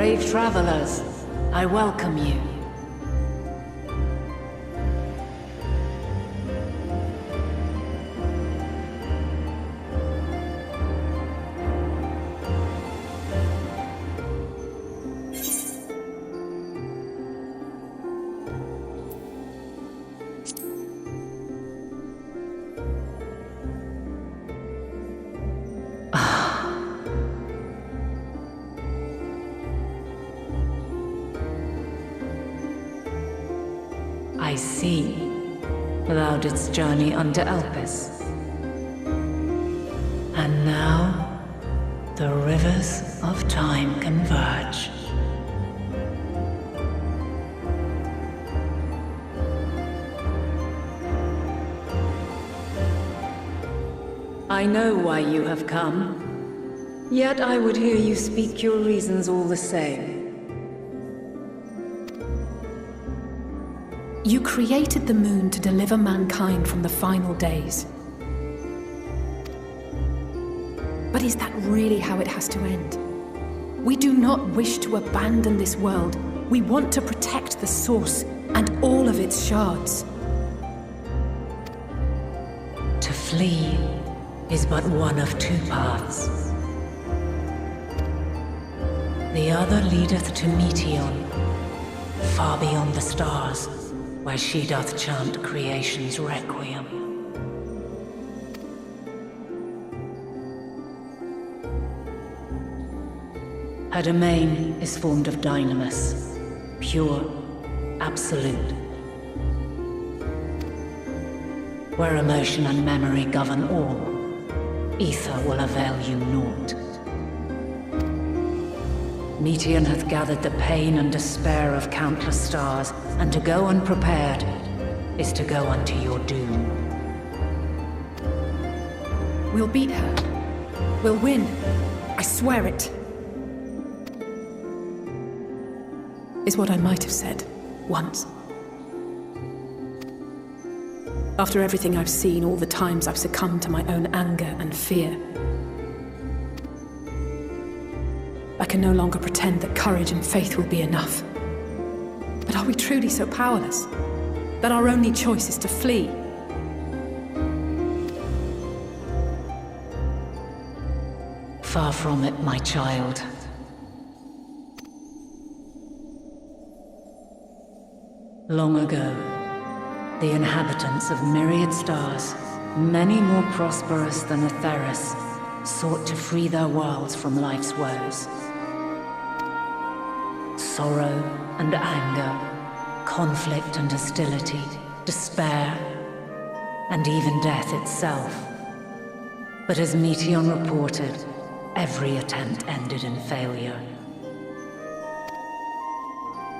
Brave travelers, I welcome you. I see. Thou didst journey unto Elpis. And now, the rivers of time converge. I know why you have come, yet I would hear you speak your reasons all the same. You created the moon to deliver mankind from the final days. But is that really how it has to end? We do not wish to abandon this world. We want to protect the source and all of its shards. To flee is but one of two paths. The other leadeth to Meteon, far beyond the stars, where she doth chant creation's requiem. Her domain is formed of dynamis, pure, absolute, where emotion and memory govern all. Ether will avail you naught. Meteon hath gathered the pain and despair of countless stars, and to go unprepared is to go unto your doom. We'll beat her. We'll win. I swear it. Is what I might have said once. After everything I've seen, all the times I've succumbed to my own anger and fear, I can no longer pretend that courage and faith will be enough. But are we truly so powerless that our only choice is to flee? Far from it, my child. Long ago, the inhabitants of myriad stars, many more prosperous than Atheris, sought to free their worlds from life's woes. Sorrow and anger, conflict and hostility, despair, and even death itself. But as Meteon reported, every attempt ended in failure.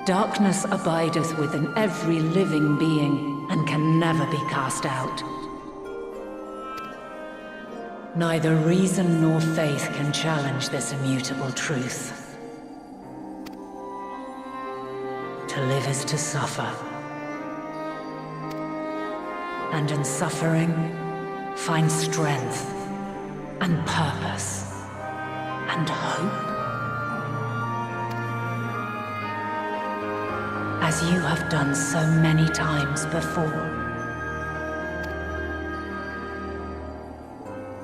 Darkness abideth within every living being and can never be cast out. Neither reason nor faith can challenge this immutable truth. To live is to suffer. And in suffering, find strength and purpose and hope. As you have done so many times before.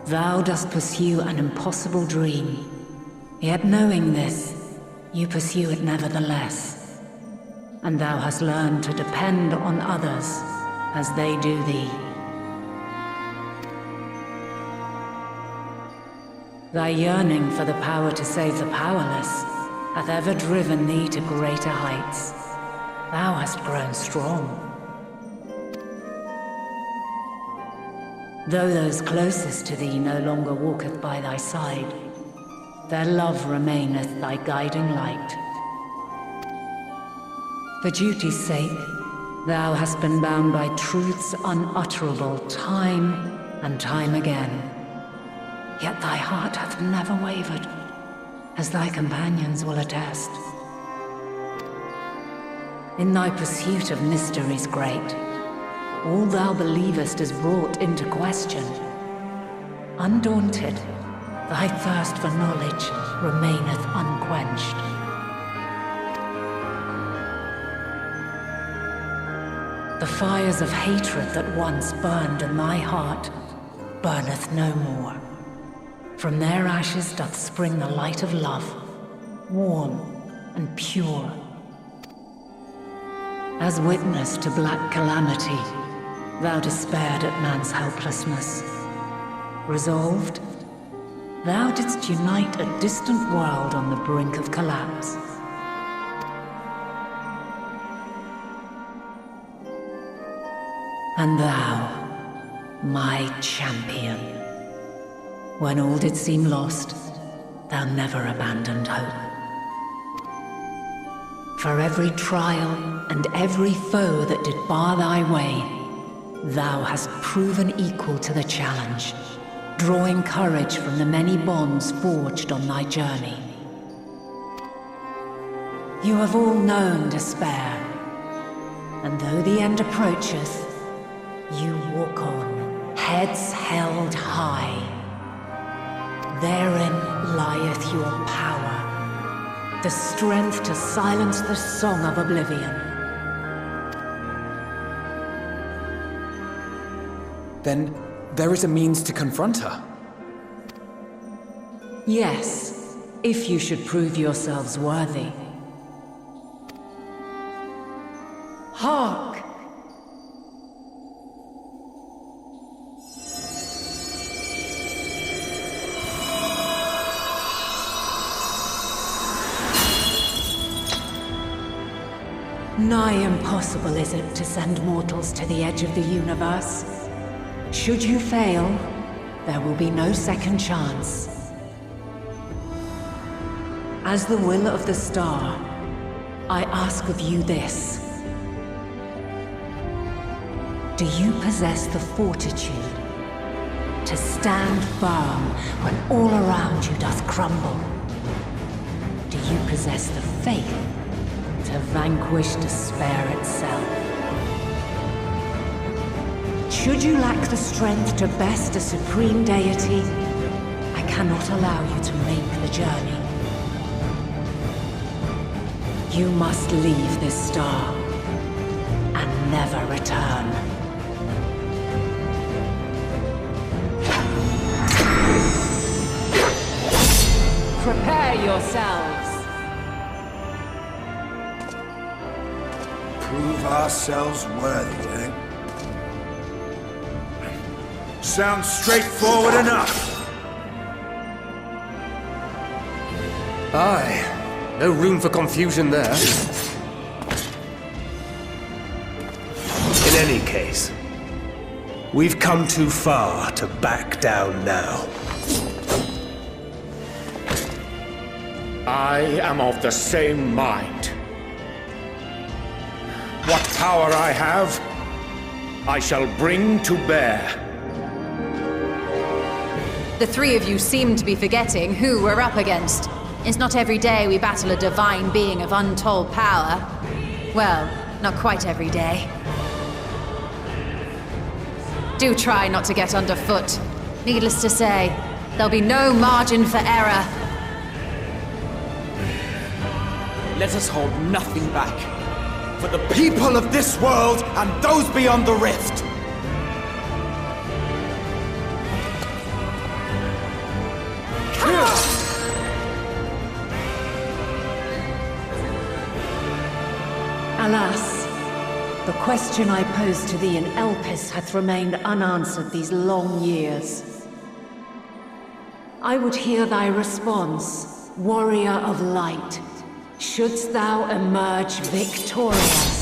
Thou dost pursue an impossible dream, yet knowing this, you pursue it nevertheless. And thou hast learned to depend on others as they do thee. Thy yearning for the power to save the powerless hath ever driven thee to greater heights. Thou hast grown strong. Though those closest to thee no longer walketh by thy side, their love remaineth thy guiding light. For duty's sake, thou hast been bound by truths unutterable time and time again. Yet thy heart hath never wavered, as thy companions will attest. In thy pursuit of mysteries great, all thou believest is brought into question. Undaunted, thy thirst for knowledge remaineth unquenched. The fires of hatred that once burned in thy heart burneth no more. From their ashes doth spring the light of love, warm and pure. As witness to black calamity, thou despaired at man's helplessness. Resolved, thou didst unite a distant world on the brink of collapse. And thou, my champion, when all did seem lost, thou never abandoned hope. For every trial and every foe that did bar thy way, thou hast proven equal to the challenge, drawing courage from the many bonds forged on thy journey. You have all known despair, and though the end approacheth, you walk on, heads held high. Therein lieth your power, the strength to silence the song of oblivion. Then there is a means to confront her? Yes, if you should prove yourselves worthy. Hark! Nigh impossible is it to send mortals to the edge of the universe. Should you fail, there will be no second chance. As the will of the star, I ask of you this. Do you possess the fortitude to stand firm when all around you doth crumble? Do you possess the faith to vanquish despair itself? Should you lack the strength to best a supreme deity, I cannot allow you to make the journey. You must leave this star and never return. Prepare yourselves. Prove ourselves worthy, eh? Sounds straightforward enough. Aye. No room for confusion there. In any case, we've come too far to back down now. I am of the same mind. What power I have, I shall bring to bear. The three of you seem to be forgetting who we're up against. It's not every day we battle a divine being of untold power. Well, not quite every day. Do try not to get underfoot. Needless to say, there'll be no margin for error. Let us hold nothing back. For the people of this world and those beyond the rift. Alas, the question I posed to thee in Elpis hath remained unanswered these long years. I would hear thy response, warrior of light. Shouldst thou emerge victorious?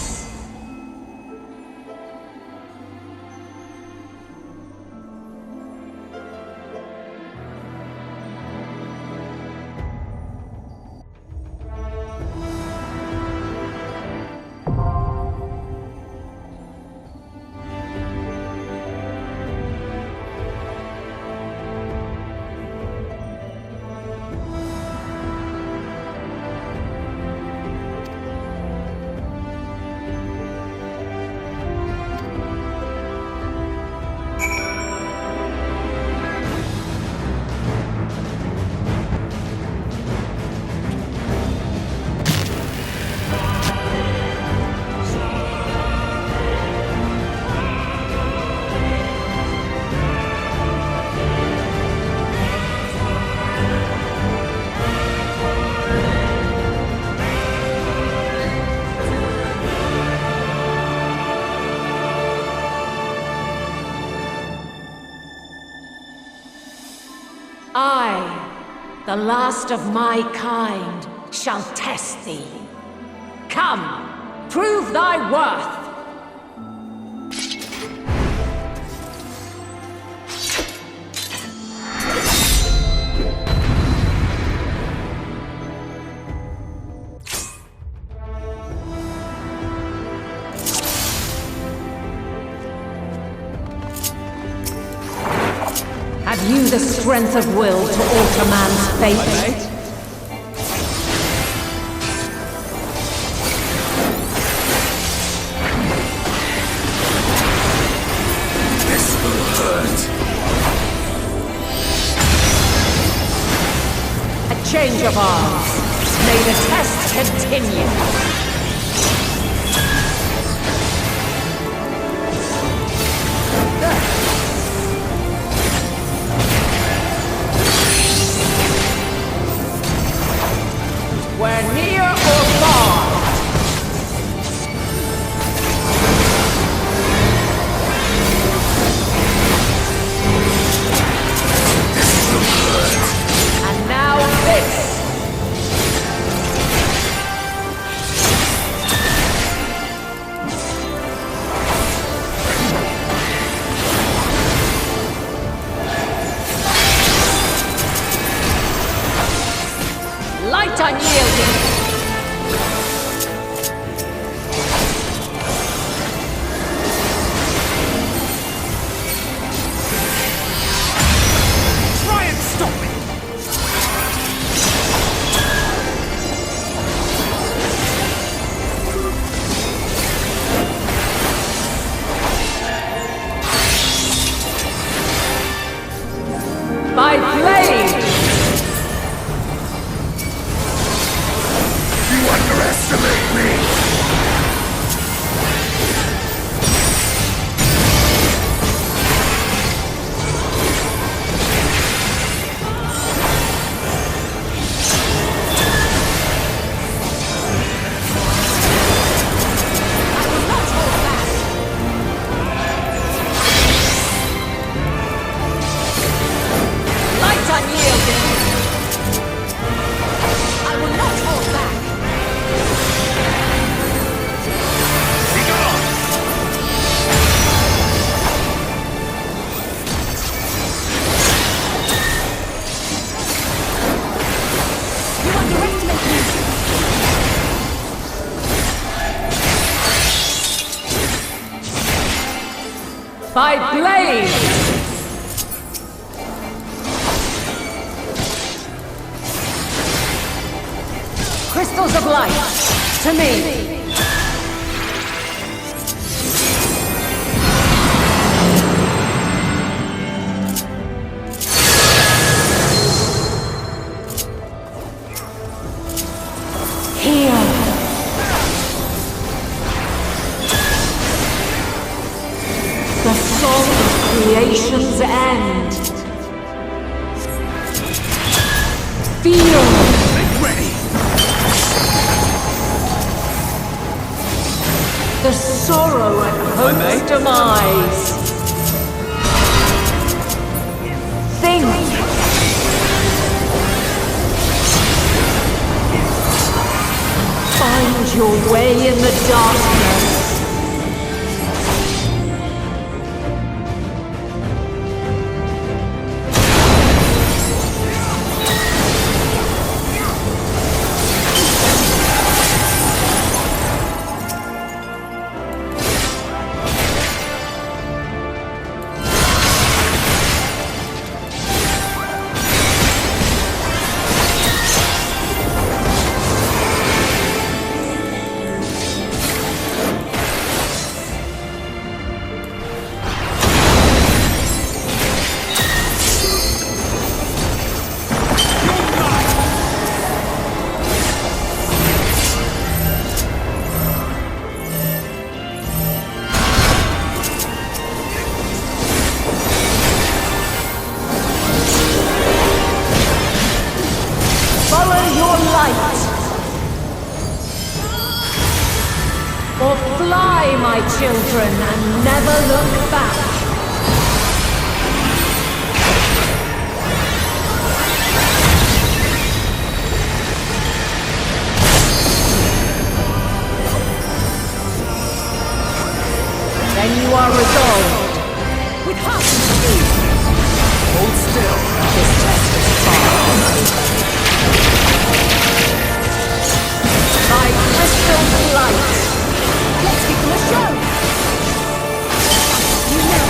I, the last of my kind, shall test thee. Come, prove thy worth! Have you the strength of will to alter man's fate? This will hurt. A change of arms. May the test continue. We're near or far. This will hurt. And now this. Light unyielding. Try and stop me! By blade! You underestimate me! Light unyielding. I will not hold back. You underestimate me. By blade! Crystals of light, to me! Here! The song of creation's end! Feel! Make ready! The sorrow at hope's demise. Think! Find your way in the darkness. Or fly, my children, and never look back. you are resolved. With heart and speed! Hold still. This test is far from over. By crystal light. Let's give them a show! You know.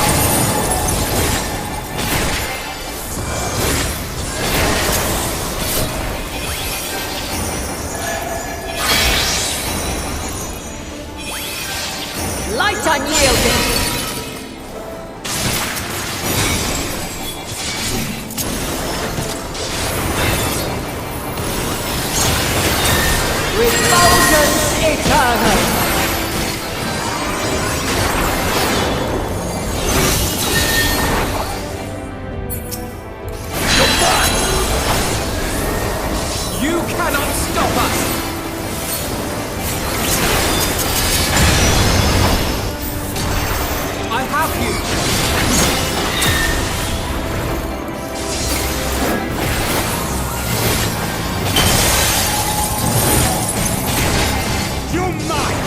Light unyielding. Refulgence eternal. You cannot stop us! I have you! You're mine!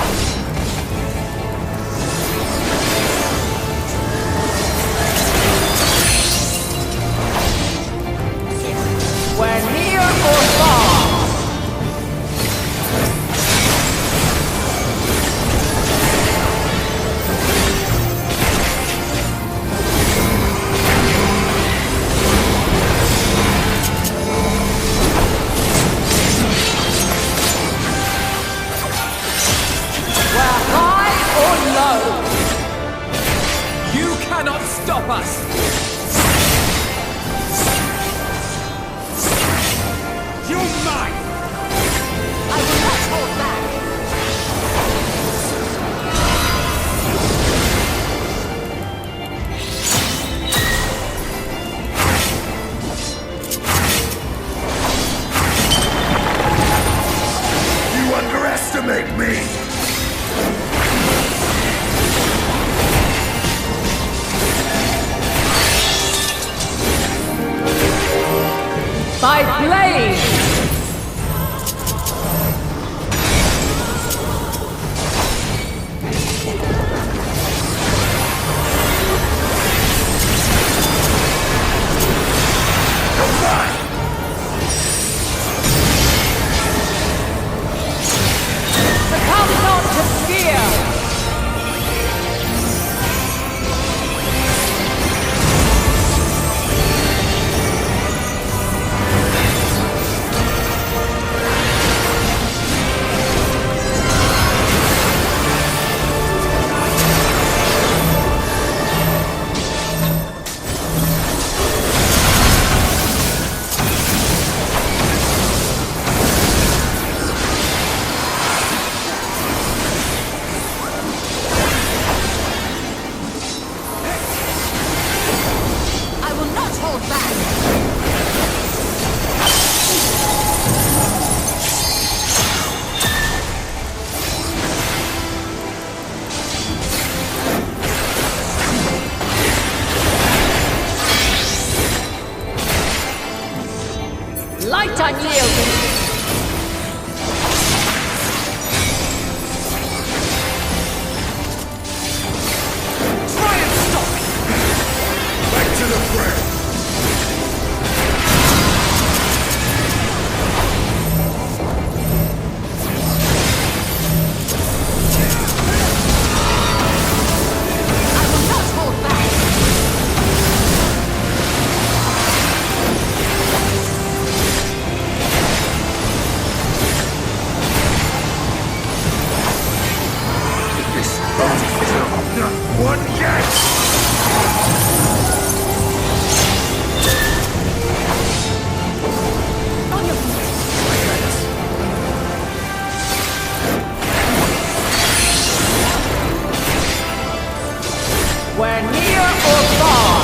We're near or far. We're high or low. You cannot stop us! You're mine! I will not hold back. You underestimate me! By blade. Succumb not to fear. I will not hold back. Light unyielding. Try and stop me! Back to the fray! I will not hold back. This not one yet! On your feet! We're near or far.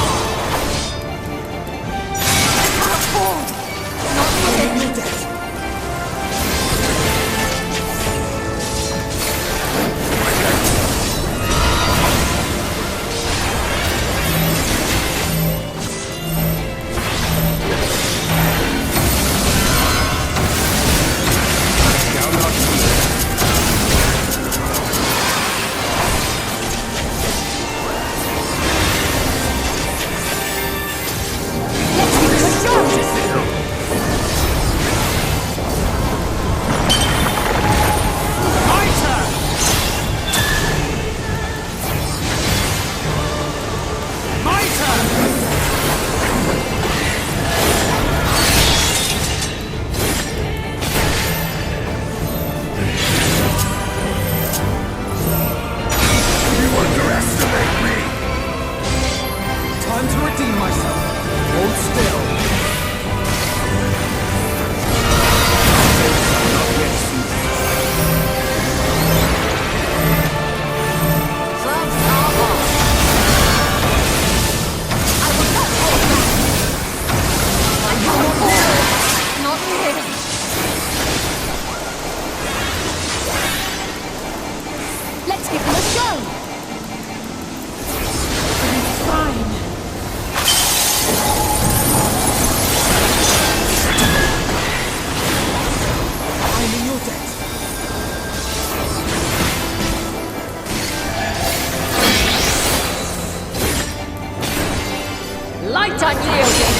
quite unyielding.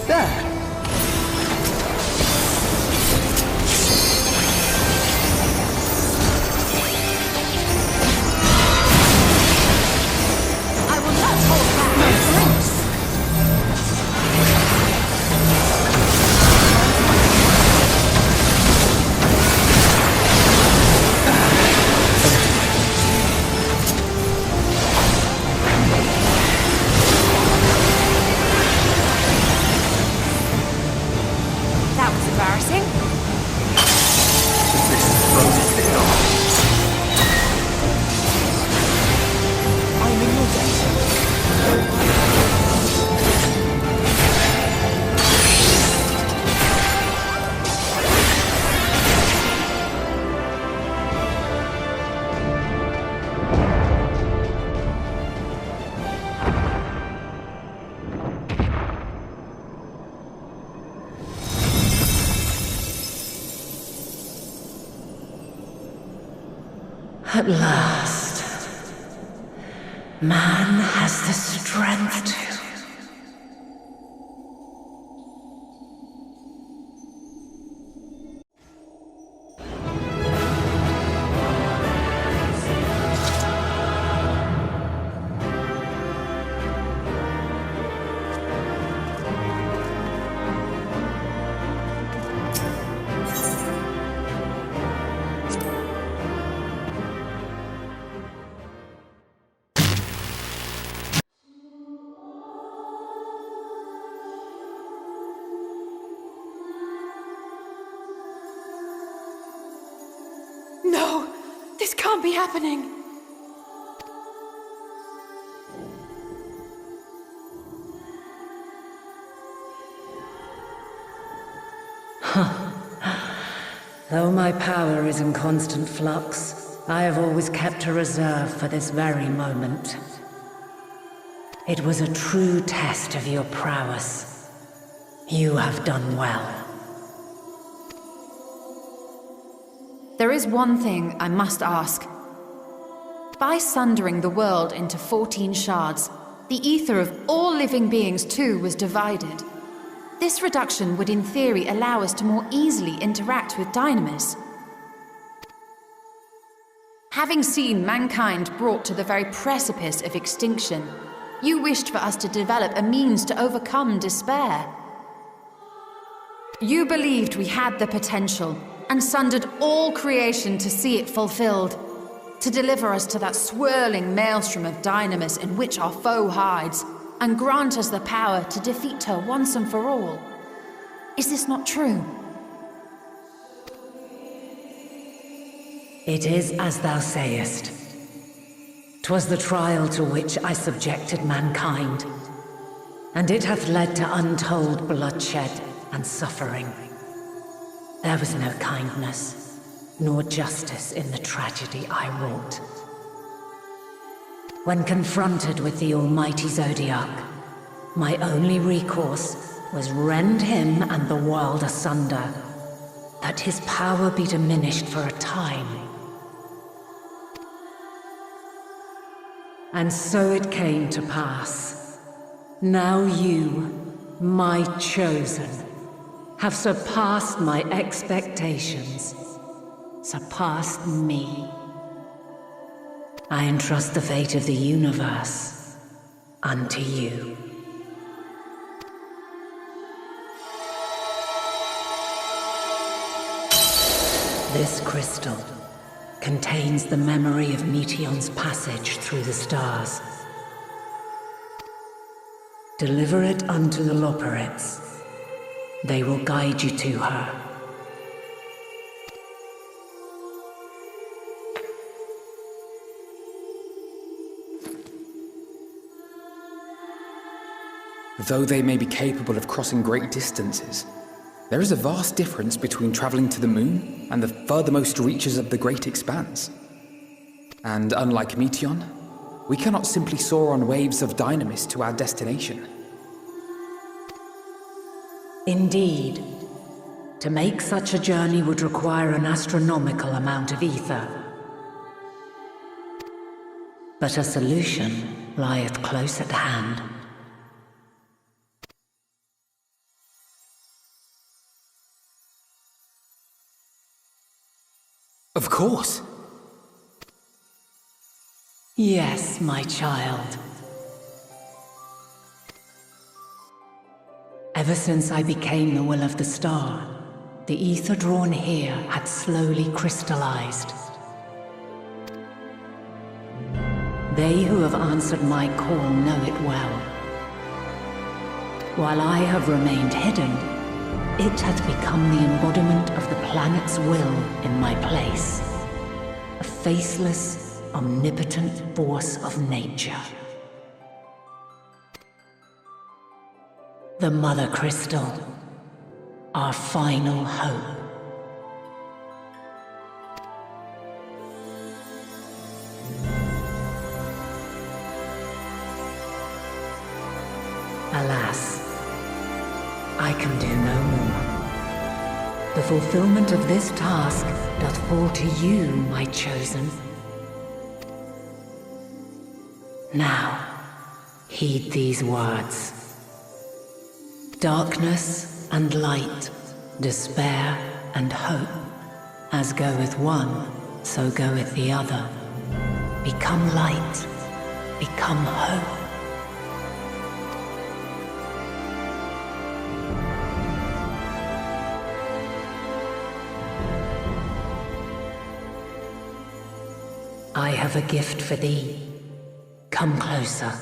There! I will not hold back my grace. That was embarrassing. I'm in your debt. At last, man has the strength to. No! This can't be happening! Though my power is in constant flux, I have always kept a reserve for this very moment. It was a true test of your prowess. You have done well. There is one thing I must ask. By sundering the world into 14 shards, the ether of all living beings too was divided. This reduction would in theory allow us to more easily interact with Dynamis. Having seen mankind brought to the very precipice of extinction, you wished for us to develop a means to overcome despair. You believed we had the potential, and sundered all creation to see it fulfilled, to deliver us to that swirling maelstrom of Dynamis in which our foe hides, and grant us the power to defeat her once and for all. Is this not true? It is as thou sayest. 'Twas the trial to which I subjected mankind, and it hath led to untold bloodshed and suffering. There was no kindness, nor justice in the tragedy I wrought. When confronted with the almighty Zodiac, my only recourse was rend him and the world asunder, that his power be diminished for a time. And so it came to pass. Now you, my chosen, have surpassed my expectations, surpassed me. I entrust the fate of the universe unto you. This crystal contains the memory of Meteion's passage through the stars. Deliver it unto the Loporrits. They will guide you to her. Though they may be capable of crossing great distances, there is a vast difference between traveling to the moon and the furthermost reaches of the great expanse. And unlike Meteion, we cannot simply soar on waves of Dynamis to our destination. Indeed. To make such a journey would require an astronomical amount of ether. but a solution lieth close at hand. Of course. Yes, my child. Ever since I became the will of the star, the ether drawn here had slowly crystallized. They who have answered my call know it well. While I have remained hidden, it hath become the embodiment of the planet's will in my place. A faceless, omnipotent force of nature. The Mother Crystal, our final hope. Alas, I can do no more. The fulfillment of this task doth fall to you, my chosen. Now, heed these words. Darkness and light, despair and hope, as goeth one, so goeth the other. Become light, become hope. I have a gift for thee. Come closer.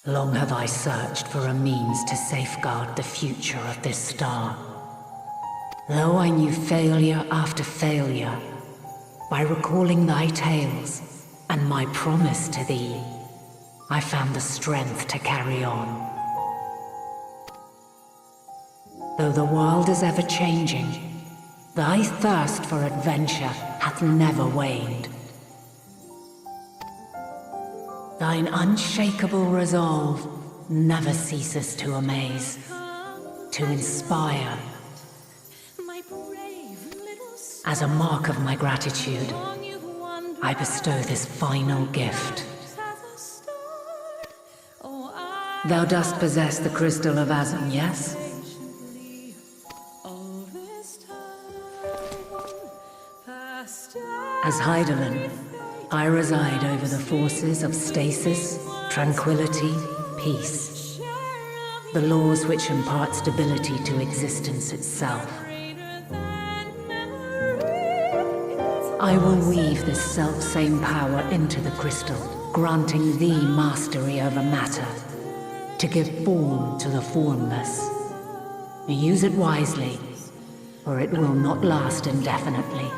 Long have I searched for a means to safeguard the future of this star. Though I knew failure after failure, by recalling thy tales and my promise to thee, I found the strength to carry on. Though the world is ever changing, thy thirst for adventure hath never waned. Thine unshakable resolve never ceases to amaze, to inspire. As a mark of my gratitude, I bestow this final gift. Thou dost possess the crystal of Azum, yes? As Heidelin, I reside over the forces of stasis, tranquility, peace. The laws which impart stability to existence itself. I will weave this self-same power into the crystal, granting thee mastery over matter, to give form to the formless. Use it wisely, or it will not last indefinitely.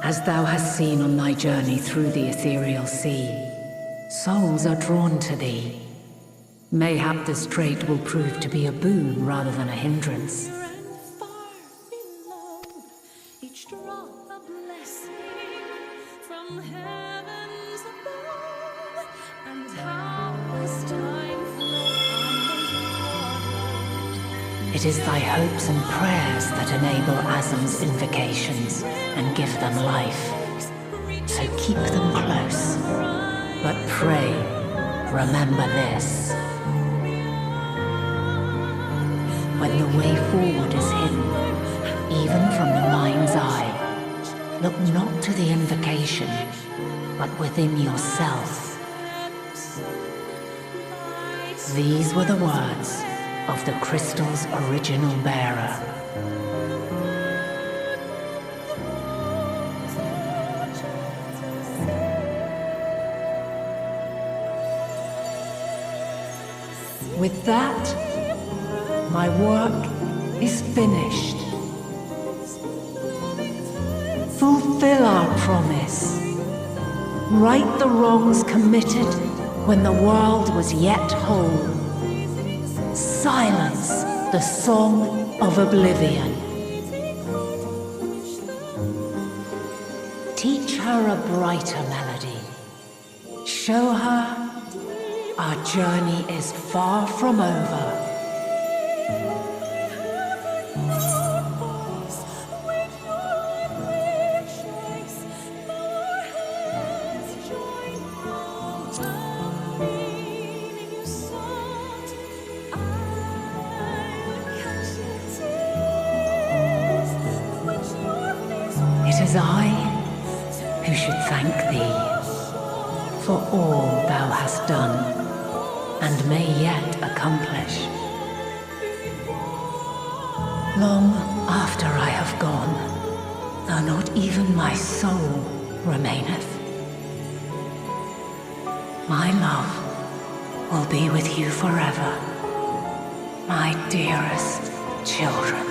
As thou hast seen on thy journey through the ethereal sea, souls are drawn to thee. Mayhap this trait will prove to be a boon rather than a hindrance. It is thy hopes and prayers that enable Azum's invocations and give them life. So keep them close. But pray, remember this. When the way forward is hidden, even from the mind's eye, look not to the invocation, but within yourself. These were the words of the crystal's original bearer. With that, my work is finished. Fulfill our promise. Right the wrongs committed when the world was yet whole. Silence the song of oblivion. Teach her a brighter melody. Show her Our journey is far from over. It is I who should thank thee for all thou hast done and may yet accomplish. Long after I have gone, though not even my soul remaineth, my love will be with you forever, my dearest children.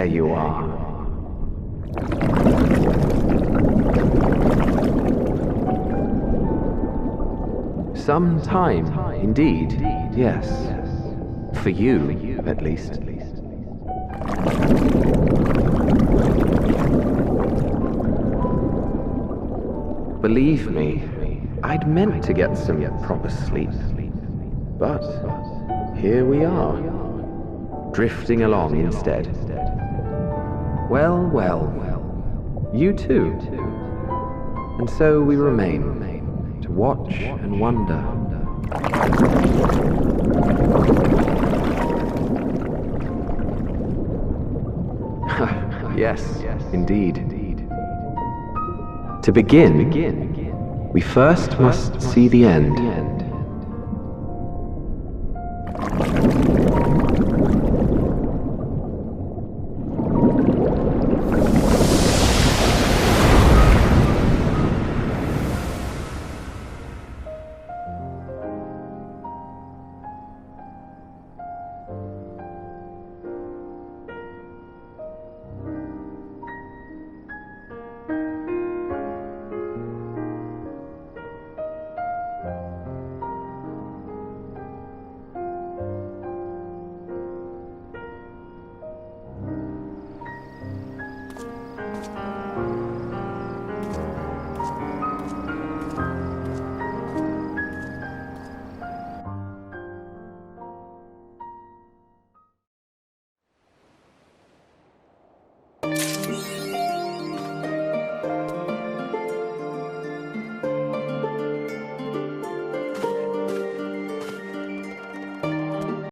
There you are. Some time, indeed, yes. For you, at least. Believe me, I'd meant to get some proper sleep. But here we are, drifting along instead. Well, well, you too. And so we remain, to watch and wonder. Yes, indeed. To begin, we first must see the end.